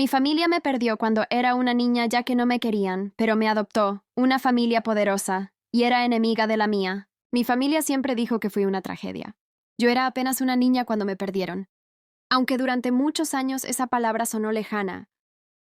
Mi familia me perdió cuando era una niña ya que no me querían, pero me adoptó, una familia poderosa, y era enemiga de la mía. Mi familia siempre dijo que fui una tragedia. Yo era apenas una niña cuando me perdieron. Aunque durante muchos años esa palabra sonó lejana,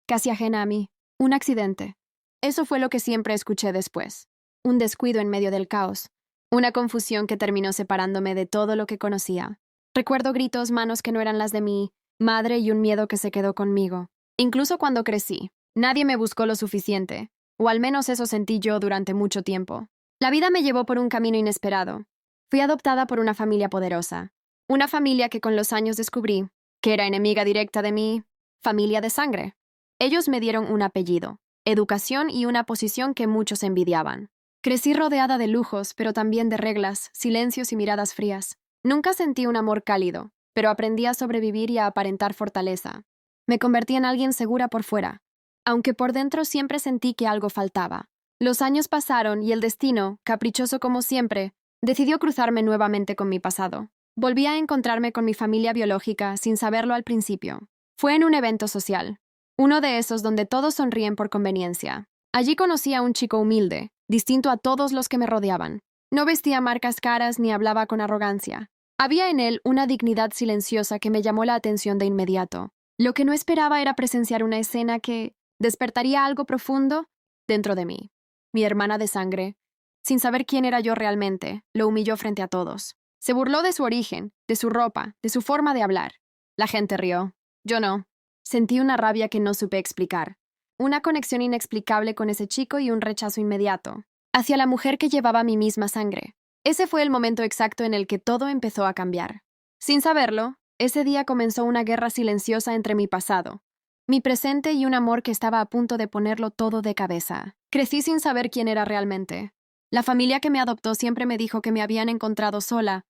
casi ajena a mí. Un accidente. Eso fue lo que siempre escuché después. Un descuido en medio del caos. Una confusión que terminó separándome de todo lo que conocía. Recuerdo gritos, manos que no eran las de mi madre y un miedo que se quedó conmigo. Incluso cuando crecí, nadie me buscó lo suficiente, o al menos eso sentí yo durante mucho tiempo. La vida me llevó por un camino inesperado. Fui adoptada por una familia poderosa. Una familia que con los años descubrí que era enemiga directa de mi familia de sangre. Ellos me dieron un apellido, educación y una posición que muchos envidiaban. Crecí rodeada de lujos, pero también de reglas, silencios y miradas frías. Nunca sentí un amor cálido, pero aprendí a sobrevivir y a aparentar fortaleza. Me convertí en alguien segura por fuera, aunque por dentro siempre sentí que algo faltaba. Los años pasaron y el destino, caprichoso como siempre, decidió cruzarme nuevamente con mi pasado. Volví a encontrarme con mi familia biológica sin saberlo al principio. Fue en un evento social. Uno de esos donde todos sonríen por conveniencia. Allí conocí a un chico humilde, distinto a todos los que me rodeaban. No vestía marcas caras ni hablaba con arrogancia. Había en él una dignidad silenciosa que me llamó la atención de inmediato. Lo que no esperaba era presenciar una escena que despertaría algo profundo dentro de mí. Mi hermana de sangre, sin saber quién era yo realmente, lo humilló frente a todos. Se burló de su origen, de su ropa, de su forma de hablar. La gente rió. Yo no. Sentí una rabia que no supe explicar. Una conexión inexplicable con ese chico y un rechazo inmediato. Hacia la mujer que llevaba mi misma sangre. Ese fue el momento exacto en el que todo empezó a cambiar. Sin saberlo, ese día comenzó una guerra silenciosa entre mi pasado, mi presente y un amor que estaba a punto de ponerlo todo de cabeza. Crecí sin saber quién era realmente. La familia que me adoptó siempre me dijo que me habían encontrado sola,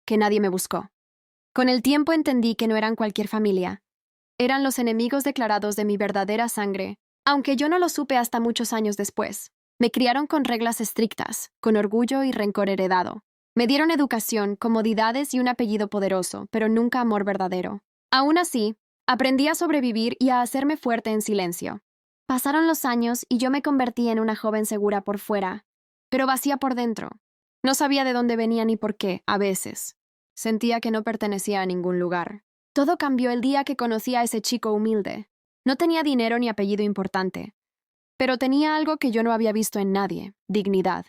que nadie me buscó. Con el tiempo entendí que no eran cualquier familia. Eran los enemigos declarados de mi verdadera sangre, aunque yo no lo supe hasta muchos años después. Me criaron con reglas estrictas, con orgullo y rencor heredado. Me dieron educación, comodidades y un apellido poderoso, pero nunca amor verdadero. Aún así, aprendí a sobrevivir y a hacerme fuerte en silencio. Pasaron los años y yo me convertí en una joven segura por fuera, pero vacía por dentro. No sabía de dónde venía ni por qué, a veces. Sentía que no pertenecía a ningún lugar. Todo cambió el día que conocí a ese chico humilde. No tenía dinero ni apellido importante, pero tenía algo que yo no había visto en nadie: dignidad.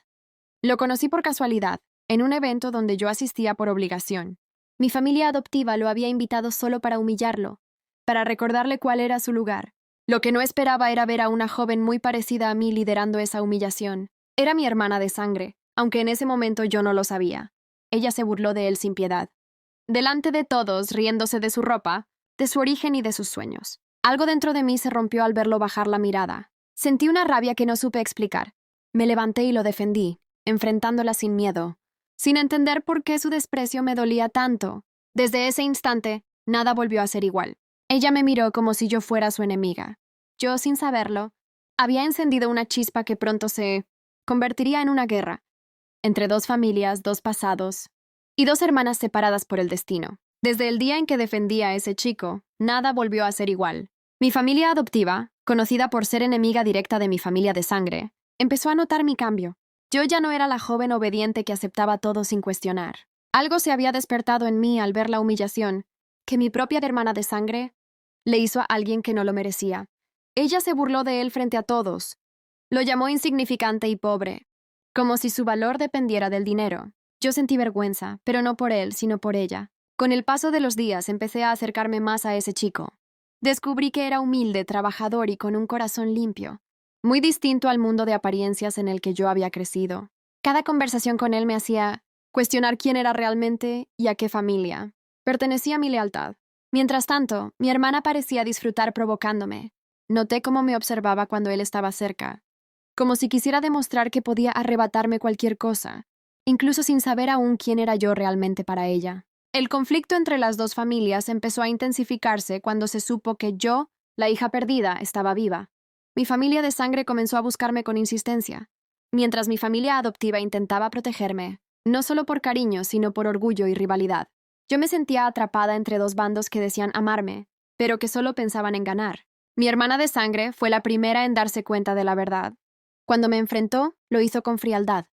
Lo conocí por casualidad, en un evento donde yo asistía por obligación. Mi familia adoptiva lo había invitado solo para humillarlo, para recordarle cuál era su lugar. Lo que no esperaba era ver a una joven muy parecida a mí liderando esa humillación. Era mi hermana de sangre, aunque en ese momento yo no lo sabía. Ella se burló de él sin piedad. Delante de todos, riéndose de su ropa, de su origen y de sus sueños. Algo dentro de mí se rompió al verlo bajar la mirada. Sentí una rabia que no supe explicar. Me levanté y lo defendí, enfrentándola sin miedo, sin entender por qué su desprecio me dolía tanto. Desde ese instante, nada volvió a ser igual. Ella me miró como si yo fuera su enemiga. Yo, sin saberlo, había encendido una chispa que pronto se convertiría en una guerra, entre dos familias, dos pasados, y dos hermanas separadas por el destino. Desde el día en que defendí a ese chico, nada volvió a ser igual. Mi familia adoptiva, conocida por ser enemiga directa de mi familia de sangre, empezó a notar mi cambio. Yo ya no era la joven obediente que aceptaba todo sin cuestionar. Algo se había despertado en mí al ver la humillación que mi propia hermana de sangre le hizo a alguien que no lo merecía. Ella se burló de él frente a todos. Lo llamó insignificante y pobre, como si su valor dependiera del dinero. Yo sentí vergüenza, pero no por él, sino por ella. Con el paso de los días empecé a acercarme más a ese chico. Descubrí que era humilde, trabajador y con un corazón limpio, muy distinto al mundo de apariencias en el que yo había crecido. Cada conversación con él me hacía cuestionar quién era realmente y a qué familia pertenecía mi lealtad. Mientras tanto, mi hermana parecía disfrutar provocándome. Noté cómo me observaba cuando él estaba cerca, como si quisiera demostrar que podía arrebatarme cualquier cosa, incluso sin saber aún quién era yo realmente para ella. El conflicto entre las dos familias empezó a intensificarse cuando se supo que yo, la hija perdida, estaba viva. Mi familia de sangre comenzó a buscarme con insistencia, mientras mi familia adoptiva intentaba protegerme, no solo por cariño, sino por orgullo y rivalidad. Yo me sentía atrapada entre dos bandos que decían amarme, pero que solo pensaban en ganar. Mi hermana de sangre fue la primera en darse cuenta de la verdad. Cuando me enfrentó, lo hizo con frialdad,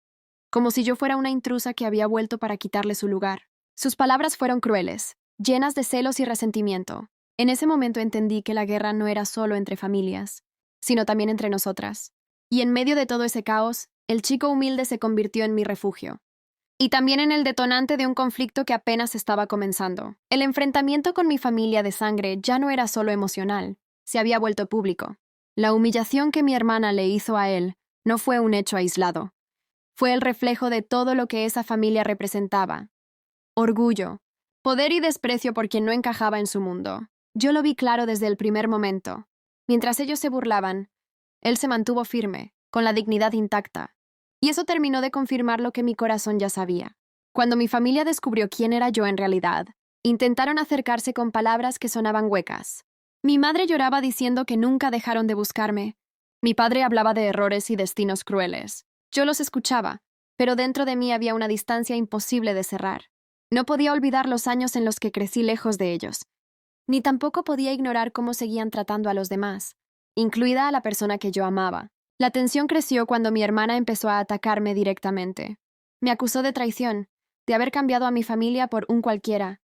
como si yo fuera una intrusa que había vuelto para quitarle su lugar. Sus palabras fueron crueles, llenas de celos y resentimiento. En ese momento entendí que la guerra no era solo entre familias, sino también entre nosotras. Y en medio de todo ese caos, el chico humilde se convirtió en mi refugio. Y también en el detonante de un conflicto que apenas estaba comenzando. El enfrentamiento con mi familia de sangre ya no era solo emocional, se había vuelto público. La humillación que mi hermana le hizo a él no fue un hecho aislado. Fue el reflejo de todo lo que esa familia representaba. Orgullo, poder y desprecio por quien no encajaba en su mundo. Yo lo vi claro desde el primer momento. Mientras ellos se burlaban, él se mantuvo firme, con la dignidad intacta. Y eso terminó de confirmar lo que mi corazón ya sabía. Cuando mi familia descubrió quién era yo en realidad, intentaron acercarse con palabras que sonaban huecas. Mi madre lloraba diciendo que nunca dejaron de buscarme. Mi padre hablaba de errores y destinos crueles. Yo los escuchaba, pero dentro de mí había una distancia imposible de cerrar. No podía olvidar los años en los que crecí lejos de ellos, ni tampoco podía ignorar cómo seguían tratando a los demás, incluida a la persona que yo amaba. La tensión creció cuando mi hermana empezó a atacarme directamente. Me acusó de traición, de haber cambiado a mi familia por un cualquiera.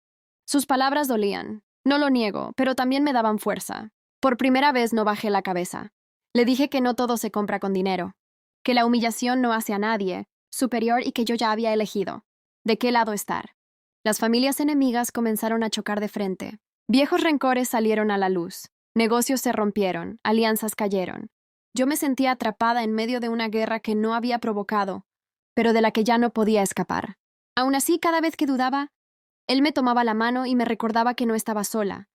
Sus palabras dolían, no lo niego, pero también me daban fuerza. Por primera vez no bajé la cabeza. Le dije que no todo se compra con dinero, que la humillación no hace a nadie superior y que yo ya había elegido de qué lado estar. Las familias enemigas comenzaron a chocar de frente. Viejos rencores salieron a la luz. Negocios se rompieron, alianzas cayeron. Yo me sentía atrapada en medio de una guerra que no había provocado, pero de la que ya no podía escapar. Aún así, cada vez que dudaba, él me tomaba la mano y me recordaba que no estaba sola,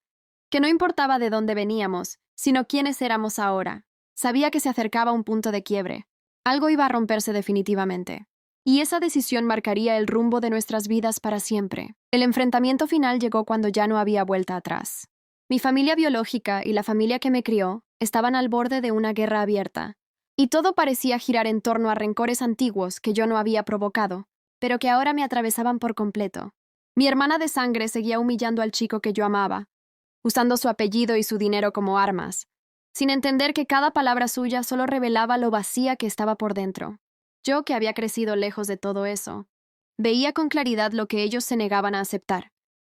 que no importaba de dónde veníamos, sino quiénes éramos ahora. Sabía que se acercaba un punto de quiebre. Algo iba a romperse definitivamente. Y esa decisión marcaría el rumbo de nuestras vidas para siempre. El enfrentamiento final llegó cuando ya no había vuelta atrás. Mi familia biológica y la familia que me crió estaban al borde de una guerra abierta, y todo parecía girar en torno a rencores antiguos que yo no había provocado, pero que ahora me atravesaban por completo. Mi hermana de sangre seguía humillando al chico que yo amaba, usando su apellido y su dinero como armas, sin entender que cada palabra suya solo revelaba lo vacía que estaba por dentro. Yo, que había crecido lejos de todo eso, veía con claridad lo que ellos se negaban a aceptar.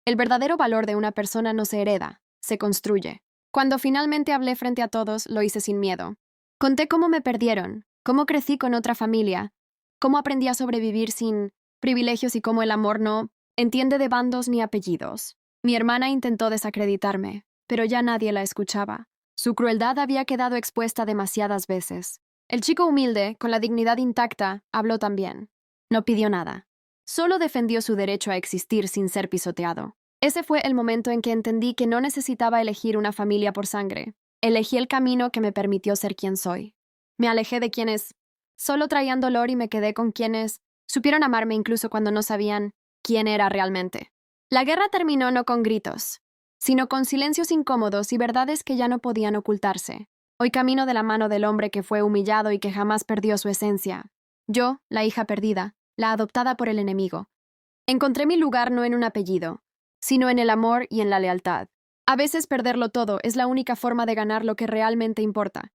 El verdadero valor de una persona no se hereda, se construye. Cuando finalmente hablé frente a todos, lo hice sin miedo. Conté cómo me perdieron, cómo crecí con otra familia, cómo aprendí a sobrevivir sin privilegios y cómo el amor no entiende de bandos ni apellidos. Mi hermana intentó desacreditarme, pero ya nadie la escuchaba. Su crueldad había quedado expuesta demasiadas veces. El chico humilde, con la dignidad intacta, habló también. No pidió nada. Solo defendió su derecho a existir sin ser pisoteado. Ese fue el momento en que entendí que no necesitaba elegir una familia por sangre. Elegí el camino que me permitió ser quien soy. Me alejé de quienes solo traían dolor y me quedé con quienes supieron amarme incluso cuando no sabían quién era realmente. La guerra terminó no con gritos, sino con silencios incómodos y verdades que ya no podían ocultarse. Hoy camino de la mano del hombre que fue humillado y que jamás perdió su esencia. Yo, la hija perdida, la adoptada por el enemigo. Encontré mi lugar no en un apellido, sino en el amor y en la lealtad. A veces perderlo todo es la única forma de ganar lo que realmente importa.